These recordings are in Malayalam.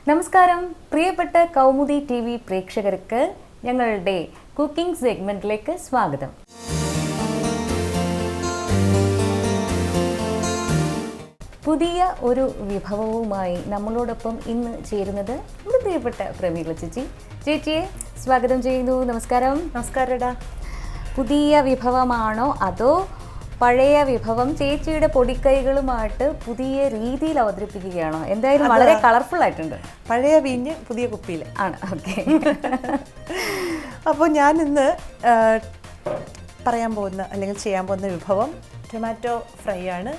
നമസ്കാരം പ്രിയപ്പെട്ട കൗമുദി ടി വി പ്രേക്ഷകർക്ക് ഞങ്ങളുടെ കുക്കിംഗ് സെഗ്മെന്റിലേക്ക് സ്വാഗതം. പുതിയ ഒരു വിഭവവുമായി നമ്മളോടൊപ്പം ഇന്ന് ചേരുന്നത് നമ്മുടെ പ്രിയപ്പെട്ട പ്രമീള ചേച്ചിയെ സ്വാഗതം ചെയ്യുന്നു. നമസ്കാരം. നമസ്കാരടാ. പുതിയ വിഭവമാണോ അതോ പഴയ വിഭവം ചേച്ചിയുടെ പൊടിക്കൈകളുമായിട്ട് പുതിയ രീതിയിൽ അവതരിപ്പിക്കുകയാണോ? എന്തായാലും വളരെ കളർഫുൾ ആയിട്ടുണ്ട്. പഴയ വീഞ്ഞ് പുതിയ കുപ്പിയിൽ ആണ്. ഓക്കെ. അപ്പോൾ ഞാൻ ഇന്ന് പറയാൻ പോകുന്ന അല്ലെങ്കിൽ ചെയ്യാൻ പോകുന്ന വിഭവം ടൊമാറ്റോ ഫ്രൈ ആണ്.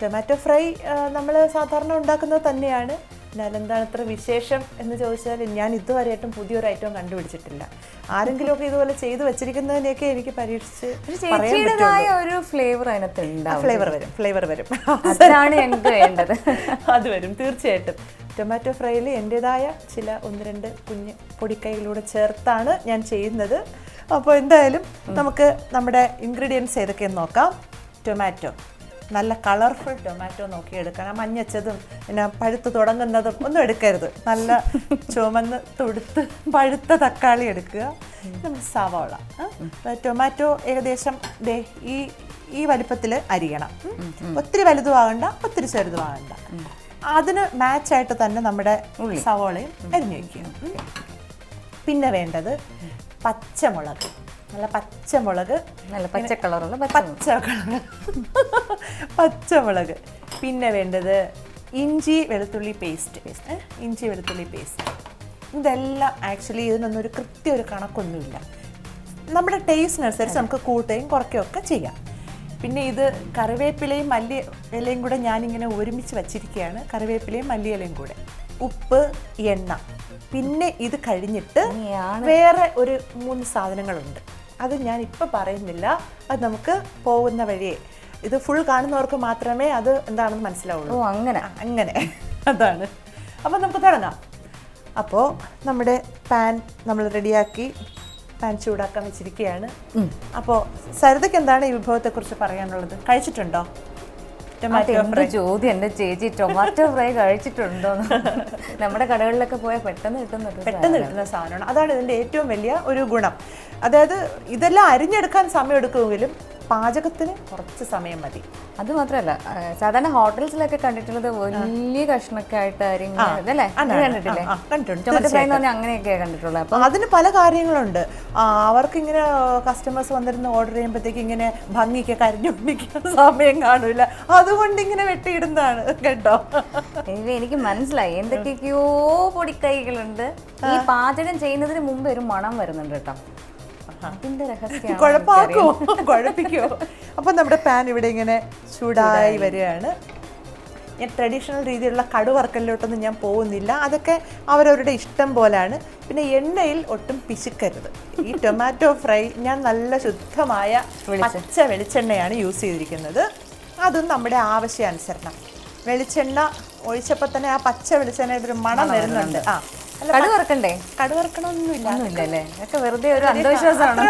ടൊമാറ്റോ ഫ്രൈ നമ്മൾ സാധാരണ ഉണ്ടാക്കുന്നത് തന്നെയാണ്. എന്നാൽ എന്താണ് ഇത്ര വിശേഷം എന്ന് ചോദിച്ചാൽ ഞാൻ ഇതുവരെയായിട്ടും പുതിയൊരു ഐറ്റം കണ്ടുപിടിച്ചിട്ടില്ല. ആരെങ്കിലുമൊക്കെ ഇതുപോലെ ചെയ്തു വെച്ചിരിക്കുന്നതിനെയൊക്കെ എനിക്ക് പരീക്ഷിച്ച് ഒരു ഫ്ലേവർ അതിനകത്ത് ഉണ്ടാവും. ഫ്ലേവർ വരും. അതാണ് ഞങ്ങൾക്ക് വേണ്ടത്. അത് വരും തീർച്ചയായിട്ടും. ടൊമാറ്റോ ഫ്രൈയിൽ എൻ്റെതായ ചില 1-2 കുഞ്ഞ് പൊടിക്കൈകളൂടെ ചേർത്താണ് ഞാൻ ചെയ്യുന്നത്. അപ്പോൾ എന്തായാലും നമുക്ക് നമ്മുടെ ഇൻഗ്രീഡിയൻസ് ഏതൊക്കെയെന്ന് നോക്കാം. ടൊമാറ്റോ, നല്ല കളർഫുൾ ടൊമാറ്റോ നോക്കിയെടുക്കണം. മഞ്ഞച്ചതും പിന്നെ പഴുത്ത് തുടങ്ങുന്നതും ഒന്നും എടുക്കരുത്. നല്ല ചുമന്ന് തുടുത്ത് പഴുത്ത തക്കാളി എടുക്കുക. നമ്മൾ സവാള, ടൊമാറ്റോ ഏകദേശം ഈ വലിപ്പത്തിൽ അരിയണം. ഒത്തിരി വലുതും ആകണ്ട, ഒത്തിരി ചെറുതും ആകണ്ട. അതിന് മാച്ചായിട്ട് തന്നെ നമ്മുടെ സവാളയും അരിഞ്ഞു വയ്ക്കുക. പിന്നെ വേണ്ടത് പച്ചമുളക്, നല്ല പച്ചമുളക്, നല്ല പച്ചക്കളറുള്ള പച്ചമുളക്. പിന്നെ വേണ്ടത് ഇഞ്ചി വെളുത്തുള്ളി പേസ്റ്റ്. ഇതെല്ലാം ആക്ച്വലി ഇതിനൊന്നും ഒരു കണക്കൊന്നുമില്ല. നമ്മുടെ ടേസ്റ്റിനനുസരിച്ച് നമുക്ക് കൂട്ടുകയും കുറയ്ക്കുകയൊക്കെ ചെയ്യാം. പിന്നെ ഇത് കറിവേപ്പിലയും മല്ലി ഇലയും കൂടെ ഞാനിങ്ങനെ ഒരുമിച്ച് വച്ചിരിക്കുകയാണ്. കറിവേപ്പിലയും മല്ലി ഇലയും കൂടെ, ഉപ്പ്, എണ്ണ. പിന്നെ ഇത് കഴിഞ്ഞിട്ട് വേറെ ഒരു 3 സാധനങ്ങളുണ്ട്. അത് ഞാൻ ഇപ്പം പറയുന്നില്ല. അത് നമുക്ക് പോകുന്ന വഴിയേ, ഇത് ഫുൾ കാണുന്നവർക്ക് മാത്രമേ അത് എന്താണെന്ന് മനസ്സിലാവുള്ളൂ. അങ്ങനെ അതാണ്. അപ്പോൾ നമുക്ക് തുടങ്ങാം. അപ്പോൾ നമ്മുടെ പാൻ നമ്മൾ റെഡിയാക്കി, പാൻ ചൂടാക്കാൻ വെച്ചിരിക്കുകയാണ്. അപ്പോൾ സരിതയ്ക്ക് എന്താണ് ഈ വിഭവത്തെക്കുറിച്ച് പറയാനുള്ളത്? കഴിച്ചിട്ടുണ്ടോ ചോദ്യം? എൻ്റെ ചേച്ചി ടൊമാറ്റോ ഫ്രൈ കഴിച്ചിട്ടുണ്ടോ? നമ്മുടെ കടകളിലൊക്കെ പോയാൽ പെട്ടെന്ന് കിട്ടുന്ന സാധനമാണ്. അതാണ് ഇതിൻ്റെ ഏറ്റവും വലിയ ഒരു ഗുണം. അതായത് ഇതെല്ലാം അരിഞ്ഞെടുക്കാൻ സമയം എടുക്കുമെങ്കിലും പാചകത്തിന് കുറച്ച് സമയം മതി. അത് മാത്രമല്ല, സാധാരണ ഹോട്ടൽസിലൊക്കെ കണ്ടിട്ടുള്ളത് വലിയ കഷ്ണൊക്കെ ആയിട്ട് അരിഞ്ഞല്ലേ, കണ്ടിട്ടില്ലേ? ടൊമാറ്റോ ഫ്രൈ എന്ന് പറഞ്ഞാൽ അങ്ങനെയൊക്കെ കണ്ടിട്ടുള്ളത്. അപ്പം അതിന് പല കാര്യങ്ങളുണ്ട്. അവർക്കിങ്ങനെ കസ്റ്റമേഴ്സ് വന്നിരുന്ന് ഓർഡർ ചെയ്യുമ്പോഴത്തേക്ക് ഇങ്ങനെ ഭംഗിക്കൊക്കെ അരിഞ്ഞുകൊണ്ടിരിക്കാൻ സമയം കാണൂല. അതുകൊണ്ട് ഇങ്ങനെ വെട്ടിയിടുന്നതാണ് കേട്ടോ. എനിക്ക് മനസ്സിലായി എന്തൊക്കെയൊക്കെയോ പൊടിക്കൈകളുണ്ട്. ഈ പാചകം ചെയ്യുന്നതിന് മുമ്പ് ഒരു മണം വരുന്നുണ്ട് കേട്ടോ. കുഴപ്പിക്കോ? അപ്പൊ നമ്മുടെ പാൻ ഇവിടെ ഇങ്ങനെ ചൂടായി വരികയാണ്. ഞാൻ ട്രഡീഷണൽ രീതിയിലുള്ള കടുവറുക്കലിലോട്ടൊന്നും ഞാൻ പോകുന്നില്ല. അതൊക്കെ അവരവരുടെ ഇഷ്ടം പോലാണ്. പിന്നെ എണ്ണയിൽ ഒട്ടും പിശുക്കരുത്. ഈ ടൊമാറ്റോ ഫ്രൈ ഞാൻ നല്ല ശുദ്ധമായ പച്ച വെളിച്ചെണ്ണയാണ് യൂസ് ചെയ്തിരിക്കുന്നത്. അതും നമ്മുടെ ആവശ്യാനുസരണം. വെളിച്ചെണ്ണ ഒഴിച്ചപ്പോൾ തന്നെ ആ പച്ച വെളിച്ചെണ്ണയുടെ ഒരു മണം വരുന്നുണ്ട്. കടുവറക്കണ്ടേ? കടുവറക്കണമൊന്നുമില്ല. വെറുതെ ഒരു അന്ധവിശ്വാസമാണ്.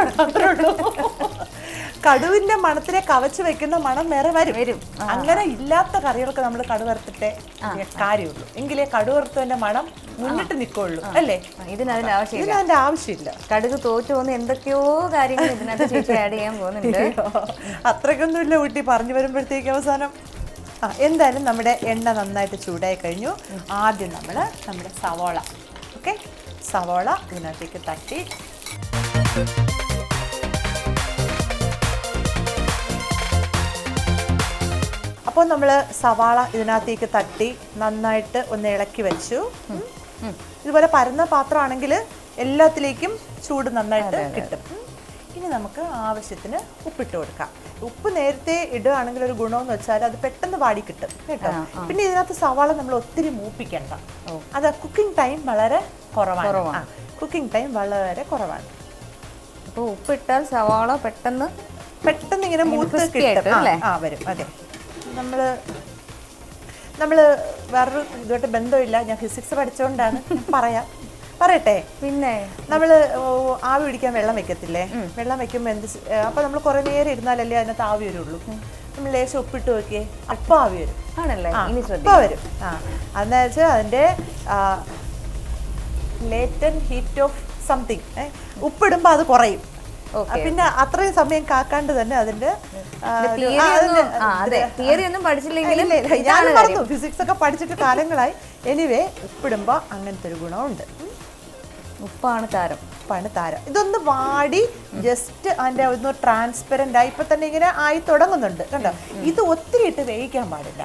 കടുവിന്റെ മണത്തിനെ കവച്ച് വെക്കുന്ന മണം വേറെ വരും. അങ്ങനെ ഇല്ലാത്ത കറികൾക്ക് നമ്മൾ കടുവറുത്തിട്ടേ കാര്യമുള്ളൂ. എങ്കിലേ കടുവറുത്തതിന്റെ മണം മുന്നിട്ട് നിൽക്കുള്ളൂ, അല്ലേ? ഇതിനതിന്റെ ആവശ്യമില്ല. കടുക് തോറ്റു പോകുന്ന എന്തൊക്കെയോ കാര്യങ്ങൾ ഇതിനകത്ത് ചേച്ചി ആഡ് ചെയ്യാൻ പോകുന്നുണ്ട്. അത്രയ്ക്കൊന്നുമില്ല ഊട്ടി പറഞ്ഞു വരുമ്പോഴത്തേക്ക് അവസാനം. എന്തായാലും നമ്മുടെ എണ്ണ നന്നായിട്ട് ചൂടായി കഴിഞ്ഞു. ആദ്യം നമ്മുടെ സവാള, സവാള ഇതിനകത്തേക്ക് തട്ടി, അപ്പോൾ നമ്മൾ സവാള ഇതിനകത്തേക്ക് തട്ടി നന്നായിട്ട് ഒന്ന് ഇളക്കി വെച്ചു. ഇതുപോലെ പരന്ന പാത്രമാണെങ്കിൽ എല്ലാത്തിലേക്കും ചൂട് നന്നായിട്ട് കിട്ടും. ഇനി നമുക്ക് ആവശ്യത്തിന് ഉപ്പിട്ട് കൊടുക്കാം. ഉപ്പ് നേരത്തെ ഇടുകയാണെങ്കിൽ ഒരു ഗുണമെന്ന് വെച്ചാൽ അത് പെട്ടെന്ന് വാടി കിട്ടും കേട്ടോ. പിന്നെ ഇതിനകത്ത് സവാള നമ്മൾ ഒത്തിരി മൂപ്പിക്കണ്ട. അത് കുക്കിംഗ് ടൈം വളരെ കുറവാണ്. അപ്പോൾ ഉപ്പിട്ടാൽ സവാള പെട്ടെന്ന് ഇങ്ങനെ മൂത്ത് കിട്ടും വരും. അതെ, നമ്മൾ വേറൊരു ഇതുമായിട്ട് ബന്ധമില്ല. ഞാൻ ഫിസിക്സ് പഠിച്ചുകൊണ്ടാണ് പറയട്ടെ. പിന്നെ നമ്മൾ ആവി പിടിക്കാൻ വെള്ളം വെക്കത്തില്ലേ? വെള്ളം വെക്കുമ്പോൾ അപ്പോൾ നമ്മൾ കുറേ നേരം ഇരുന്നാലല്ലേ അതിനകത്ത് ആവി വരുള്ളൂ. നമ്മൾ ലേശം ഉപ്പിട്ട് നോക്കിയേ, അപ്പം ആവി വരും. ആണല്ലേ? അപ്പം വരും. അതെന്ന് വെച്ചാൽ അതിൻ്റെ ലേറ്റന്റ് ഹീറ്റ് ഓഫ് സംതിങ്. ഉപ്പിടുമ്പോൾ അത് കുറയും. പിന്നെ അത്രയും സമയം കാക്കാണ്ട് തന്നെ അതിന്റെ ഞാൻ പറഞ്ഞു ഫിസിക്സ് ഒക്കെ പഠിച്ചിട്ട് കാലങ്ങളായി. എനിവേ ഉപ്പിടുമ്പോ അങ്ങനത്തെ ഒരു ഗുണമുണ്ട്. ഉപ്പാണ് താരം. ഇതൊന്ന് വാടി ജസ്റ്റ് അതിന്റെ ഒന്ന് ട്രാൻസ്പെറന്റ് ആയി ഇപ്പൊ തന്നെ ഇങ്ങനെ ആയി തുടങ്ങുന്നുണ്ട് കണ്ടോ. ഇത് ഒത്തിരി ഇട്ട് വേവിക്കാൻ പാടില്ല,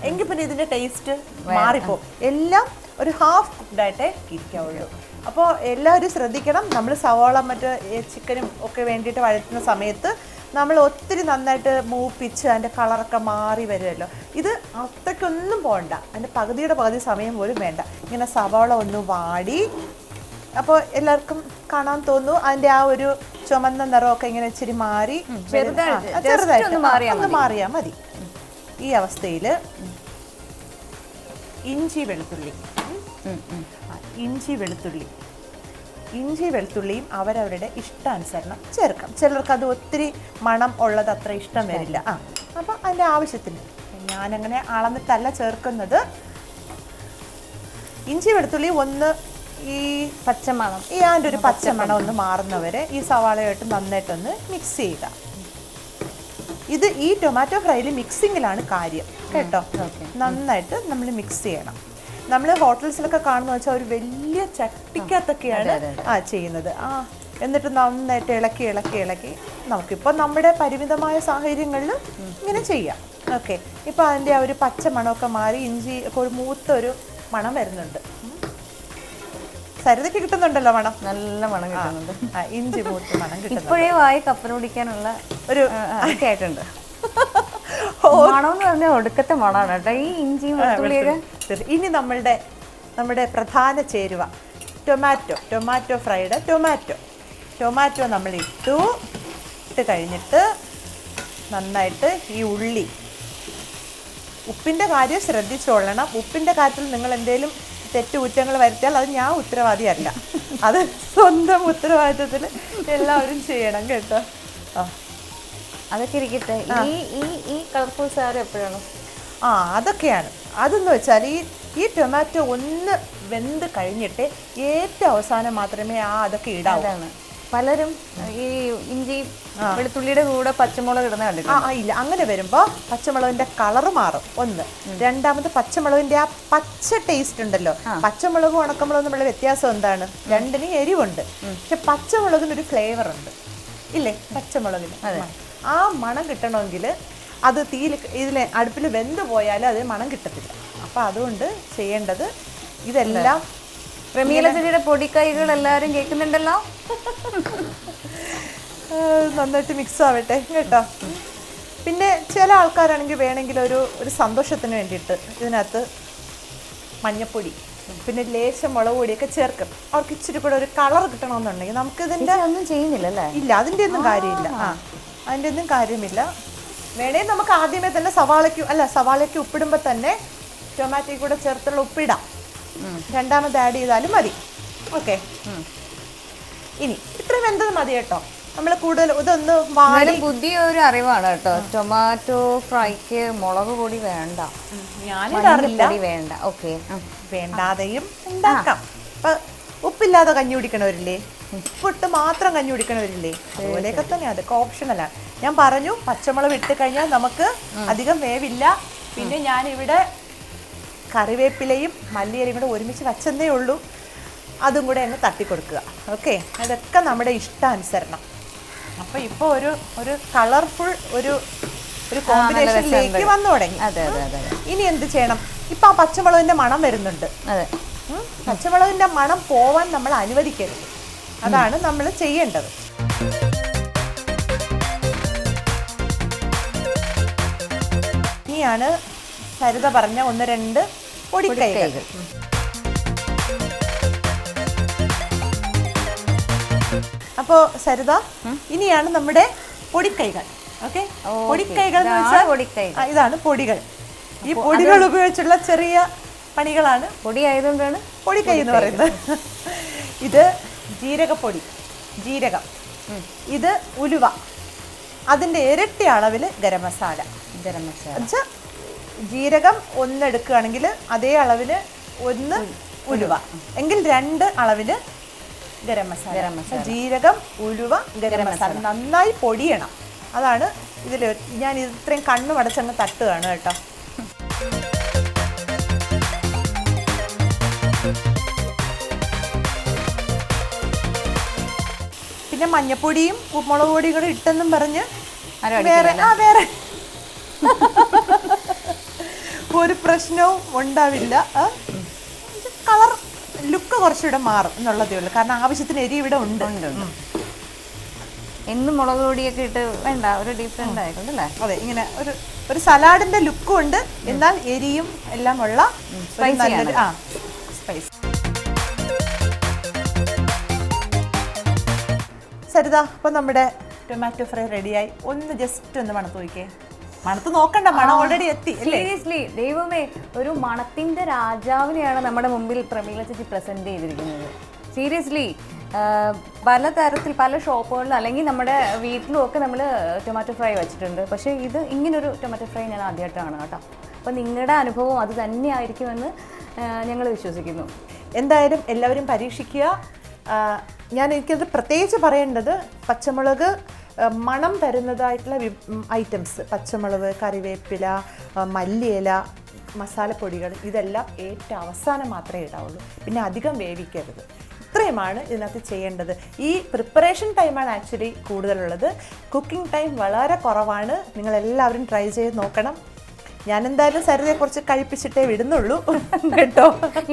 എങ്കിൽ പിന്നെ ഇതിന്റെ ടേസ്റ്റ് മാറിപ്പോ. എല്ലാം ഒരു ഹാഫ് കുക്ക്ഡായിട്ടേ ഇരിക്കാവുള്ളൂ. അപ്പോൾ എല്ലാവരും ശ്രദ്ധിക്കണം. നമ്മൾ സവാള മറ്റേ ചിക്കനും ഒക്കെ വേണ്ടിയിട്ട് വഴറ്റുന്ന സമയത്ത് നമ്മൾ ഒത്തിരി നന്നായിട്ട് മൂപ്പിച്ച് അതിൻ്റെ കളറൊക്കെ മാറി വരുമല്ലോ. ഇത് അത്രയ്ക്കൊന്നും പോകണ്ട, അതിൻ്റെ പകുതിയുടെ പകുതി സമയം പോലും വേണ്ട. ഇങ്ങനെ സവാള ഒന്ന് വാടി അപ്പോൾ എല്ലാവർക്കും കാണാൻ തോന്നുന്നു അതിൻ്റെ ആ ഒരു ചുമന്ന നിറമൊക്കെ ഇങ്ങനെ ഇച്ചിരി മാറി ചെറുതായിട്ട് ഒന്ന് മാറിയാൽ മതി. ഈ അവസ്ഥയിൽ ഇഞ്ചി വെളുത്തുള്ളിയും അവരവരുടെ ഇഷ്ടാനുസരണം ചേർക്കാം. ചിലർക്ക് അത് ഒത്തിരി മണം ഉള്ളത് അത്ര ഇഷ്ടം വരില്ല. അപ്പം അതിൻ്റെ ആവശ്യത്തിന് ഞാനങ്ങനെ അളന്നിട്ടല്ല ചേർക്കുന്നത്. ഇഞ്ചി വെളുത്തുള്ളി ഒന്ന് ഈ പച്ചമണം അതിൻ്റെ ഒരു പച്ചമണം ഒന്ന് മാറുന്നവരെ ഈ സവാളയായിട്ട് നന്നായിട്ടൊന്ന് മിക്സ് ചെയ്യുക. ഇത് ഈ ടൊമാറ്റോ ഫ്രൈയിൽ മിക്സിങ്ങിലാണ് കാര്യം കേട്ടോ. നന്നായിട്ട് നമ്മൾ മിക്സ് ചെയ്യണം. നമ്മൾ ഹോട്ടൽസിലൊക്കെ കാണുന്ന വെച്ചാൽ ഒരു വലിയ ചട്ടിക്കകത്തൊക്കെയാണ് ചെയ്യുന്നത്. എന്നിട്ട് നന്നായിട്ട് ഇളക്കി നമുക്കിപ്പോൾ നമ്മുടെ പരിമിതമായ സാഹചര്യങ്ങളിൽ ഇങ്ങനെ ചെയ്യാം. ഓക്കെ, ഇപ്പോൾ അതിൻ്റെ ആ ഒരു പച്ച മണമൊക്കെ മാറി ഇഞ്ചി ഇപ്പോൾ ഒരു മൂത്തൊരു മണം വരുന്നുണ്ട്. സരിതയ്ക്ക് കിട്ടുന്നുണ്ടല്ലോ മണം, നല്ല മണം കിട്ടുന്നുണ്ട്. ഇഞ്ചി മൂത്ത് മണം കിട്ടും. ഇപ്പോഴേ വായി കപ്പൽ പിടിക്കാനുള്ള ഒരു ആയിട്ടുണ്ട്. മണം എന്ന് പറഞ്ഞാൽ ഒടുക്കത്തെ മണമാണ് കേട്ടോ ഈ ഇഞ്ചിയും വെളുത്തുള്ളിയൊക്കെ. ഇനി നമ്മുടെ പ്രധാന ചേരുവ ടൊമാറ്റോ ഫ്രൈഡ് ടൊമാറ്റോ നമ്മൾ ഇട്ട് കഴിഞ്ഞിട്ട് നന്നായിട്ട് ഈ ഉള്ളി, ഉപ്പിൻ്റെ കാര്യം ശ്രദ്ധിച്ചോളണം. ഉപ്പിൻ്റെ കാര്യത്തിൽ നിങ്ങൾ എന്തെങ്കിലും തെറ്റുകുറ്റങ്ങൾ വരുത്തിയാൽ അത് ഞാൻ ഉത്തരവാദിയല്ല, അത് സ്വന്തം ഉത്തരവാദിത്വത്തിൽ എല്ലാവരും ചെയ്യണം കേട്ടോ. അതൊക്കെ ഇരിക്കട്ടെ. ഈ കളർഫുൾ സാരി എപ്പോഴാണ്? അതൊക്കെയാണ്. അതെന്ന് വെച്ചാൽ ഈ ടൊമാറ്റോ ഒന്ന് വെന്ത് കഴിഞ്ഞിട്ട് ഏറ്റവും അവസാനം മാത്രമേ അതൊക്കെ ഇടാവൂ. പലരും ഈ ഇഞ്ചി വെളുത്തുള്ളിയുടെ കൂടെ പച്ചമുളക് ഇടുന്ന കണ്ടിട്ടുണ്ട്. ഇല്ല, അങ്ങനെ വരുമ്പോൾ പച്ചമുളകിന്റെ കളറ് മാറും. ഒന്ന്, രണ്ടാമത് പച്ചമുളകിന്റെ ആ പച്ച ടേസ്റ്റ് ഉണ്ടല്ലോ. പച്ചമുളകും ഉണക്കമുളകും തമ്മിലുള്ള വ്യത്യാസം എന്താണ്? രണ്ടിനും എരിവുണ്ട്, പക്ഷെ പച്ചമുളകിനൊരു ഫ്ലേവർ ഉണ്ട് ഇല്ലേ? പച്ചമുളകിന് ആ മണം കിട്ടണമെങ്കിൽ അത് ഇതിലെ അടുപ്പിൽ വെന്ത് പോയാൽ അത് മണം കിട്ടത്തില്ല. അപ്പം അതുകൊണ്ട് ചെയ്യേണ്ടത് ഇതെല്ലാം പ്രമീലചെടിയുടെ പൊടിക്കൈകൾ എല്ലാവരും കേൾക്കുന്നുണ്ടല്ലോ. നന്നായിട്ട് മിക്സ് ആവട്ടെ കേട്ടോ. പിന്നെ ചില ആൾക്കാരാണെങ്കിൽ വേണമെങ്കിൽ ഒരു സന്തോഷത്തിന് വേണ്ടിയിട്ട് ഇതിനകത്ത് മഞ്ഞപ്പൊടി പിന്നെ ലേശം മുളക് പൊടിയൊക്കെ ചേർക്കും. അവർക്ക് ഇച്ചിരി കൂടെ ഒരു കളർ കിട്ടണമെന്നുണ്ടെങ്കിൽ നമുക്ക് ഇതിൻ്റെ ഒന്നും ചെയ്യുന്നില്ലല്ലേ? ഇല്ല, അതിൻ്റെ ഒന്നും കാര്യമില്ല. വേണേ നമുക്ക് ആദ്യമേ തന്നെ സവാളയ്ക്ക് ഉപ്പിടുമ്പോൾ തന്നെ ടൊമാറ്റോയ്ക്ക് കൂടെ ചേർത്തുള്ള ഉപ്പിടാം. രണ്ടാമത് ആഡ് ചെയ്താലും മതി. ഓക്കെ, ഇനി ഇത്രയും വെന്തത് മതി കേട്ടോ. നമ്മൾ കൂടുതൽ ഇതൊന്ന് പുതിയൊരു അറിവാണ് കേട്ടോ. ടൊമാറ്റോ ഫ്രൈക്ക് മുളക് പൊടി വേണ്ട, ഞാനിടാറില്ല. വേണ്ട, ഓക്കെ, വേണ്ടാതെയും ഉണ്ടാക്കാം. ഇപ്പൊ ഉപ്പില്ലാതെ കഞ്ഞി കുടിക്കണവരില്ലേ, ഉപ്പിട്ട് മാത്രം കഞ്ഞി കുടിക്കണവരില്ലേ, അതുപോലെയൊക്കെ തന്നെ അതൊക്കെ ഓപ്ഷണലാണ്. ഞാൻ പറഞ്ഞു പച്ചമുളക് ഇട്ട് കഴിഞ്ഞാൽ നമുക്ക് അധികം വേവില്ല. പിന്നെ ഞാനിവിടെ കറിവേപ്പിലയും മല്ലിയിലയും കൂടെ ഒരുമിച്ച് വച്ചെന്നേ ഉള്ളൂ, അതും കൂടെ അങ്ങ് തട്ടിക്കൊടുക്കുക. ഓക്കെ, അതൊക്കെ നമ്മുടെ ഇഷ്ടാനുസരണം. അപ്പോൾ ഇപ്പോൾ ഒരു കളർഫുൾ ഒരു കോമ്പിനേഷനിലേക്ക് വന്നു തുടങ്ങി. ഇനി എന്ത് ചെയ്യണം? ഇപ്പം ആ പച്ചമുളകിൻ്റെ മണം വരുന്നുണ്ട്. പച്ചമുളകിൻ്റെ മണം പോവാൻ നമ്മൾ അനുവദിക്കരുത്. അതാണ് നമ്മൾ ചെയ്യേണ്ടത്. ഇനിയാണ് സരിത പറഞ്ഞ 1-2 പൊടിക്കൈകൾ. അപ്പോൾ സരിത, ഇനിയാണ് നമ്മുടെ പൊടിക്കൈകൾ. ഓക്കെ, പൊടിക്കൈകൾ എന്ന് വെച്ചാൽ ഇതാണ് പൊടികൾ. ഈ പൊടികൾ ഉപയോഗിച്ചുള്ള ചെറിയ പണികളാണ് പൊടി ആയതുകൊണ്ടാണ് പൊടിക്കൈ എന്ന് പറയുന്നത്. ഇത് ജീരകം, ഇത് ഉലുവ, അതിൻ്റെ ഇരട്ടി അളവിൽ ഗരം മസാല. വെച്ചാൽ ജീരകം 1 എടുക്കുകയാണെങ്കിൽ അതേ അളവിൽ 1 ഉലുവ. എങ്കിൽ 2 അളവില് ഗരം മസാല. ജീരകം, ഉലുവ, ഗരം മസാല നന്നായി പൊടിയണം. അതാണ് ഇതിൽ ഞാൻ ഇത്രയും കണ്ണു അടച്ചങ്ങ് തട്ടുകയാണ് കേട്ടോ. പിന്നെ മഞ്ഞപ്പൊടിയും മുളക് പൊടിയും കൂടെ ഇട്ടെന്നും പറഞ്ഞ് വേറെ ഒരു പ്രശ്നവും ഉണ്ടാവില്ല. കളർ ലുക്ക് കുറച്ചുകൂടെ മാറും എന്നുള്ളതേ ഉള്ളൂ. കാരണം ആവശ്യത്തിന് എരി ഇവിടെ ഉണ്ട്. എന്നും മുളക് പൊടിയൊക്കെ ഇട്ട് വേണ്ട, ഒരു ഡിഫറെന്റ് ആയിക്കോട്ടെ. അതെ, ഇങ്ങനെ ഒരു സലാഡിന്റെ ലുക്കും ഉണ്ട്, എന്നാൽ എരിയും എല്ലാം ഉള്ള നല്ലൊരു സ്പൈസ്. സരിത, അപ്പൊ നമ്മുടെ ടൊമാറ്റോ ഫ്രൈ റെഡിയായി. ഒന്ന് ജസ്റ്റ് ഒന്ന് മണത്ത് നോക്കിയേ. മണത്ത് നോക്കണ്ട, മണം ഓൾറെഡി എത്തി. സീരിയസ്ലി ദൈവമേ, ഒരു മണത്തിന്റെ രാജാവിനെയാണ് നമ്മുടെ മുമ്പിൽ പ്രമീള ചേച്ചി പ്രസന്റ് ചെയ്തിരിക്കുന്നത്. സീരിയസ്ലി പലതരത്തിൽ പല ഷോപ്പുകളിലും അല്ലെങ്കിൽ നമ്മുടെ വീട്ടിലും ഒക്കെ നമ്മൾ ടൊമാറ്റോ ഫ്രൈ വെച്ചിട്ടുണ്ട്. പക്ഷേ ഇത് ഇങ്ങനൊരു ടൊമാറ്റോ ഫ്രൈ ഞാൻ ആദ്യമായിട്ടാണ് കേട്ടോ. അപ്പോൾ നിങ്ങളുടെ അനുഭവം അത് തന്നെയായിരിക്കുമെന്ന് ഞങ്ങൾ വിശ്വസിക്കുന്നു. എന്തായാലും എല്ലാവരും പരീക്ഷിക്കുക. എനിക്കത് പ്രത്യേകിച്ച് പറയേണ്ടത്, പച്ചമുളക് മണം തരുന്നതായിട്ടുള്ള ഐറ്റംസ്, പച്ചമുളക്, കറിവേപ്പില, മല്ലിയില, മസാലപ്പൊടികൾ, ഇതെല്ലാം ഏറ്റവും അവസാനം മാത്രമേ ഇടാവുള്ളൂ. പിന്നെ അധികം വേവിക്കരുത്. ഇത്രയുമാണ് ഇതിനകത്ത് ചെയ്യേണ്ടത്. ഈ പ്രിപ്പറേഷൻ ടൈമാണ് ആക്ച്വലി കൂടുതലുള്ളത്. കുക്കിംഗ് ടൈം വളരെ കുറവാണ്. നിങ്ങളെല്ലാവരും ട്രൈ ചെയ്ത് നോക്കണം. ഞാൻ എന്തായാലും സരിതയെ കുറച്ച് കഴിപ്പിച്ചിട്ടേ വിടുന്നുള്ളൂ കേട്ടോ.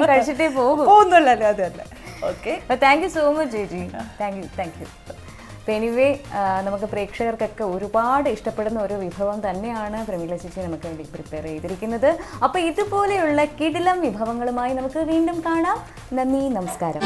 കഴിച്ചിട്ടേ പോകുന്നുള്ളല്ലോ. അത് തന്നെ. Okay, thank you so much ചേച്ചി. Thank you. അപ്പോൾ എനിവേ, നമുക്ക് പ്രേക്ഷകർക്കൊക്കെ ഒരുപാട് ഇഷ്ടപ്പെടുന്ന ഒരു വിഭവം തന്നെയാണ് പ്രമീള ചേച്ചി നമുക്ക് വേണ്ടി പ്രിപ്പയർ ചെയ്തിരിക്കുന്നത്. അപ്പോൾ ഇതുപോലെയുള്ള കിടിലം വിഭവങ്ങളുമായി നമുക്ക് വീണ്ടും കാണാം. നന്ദി, നമസ്കാരം.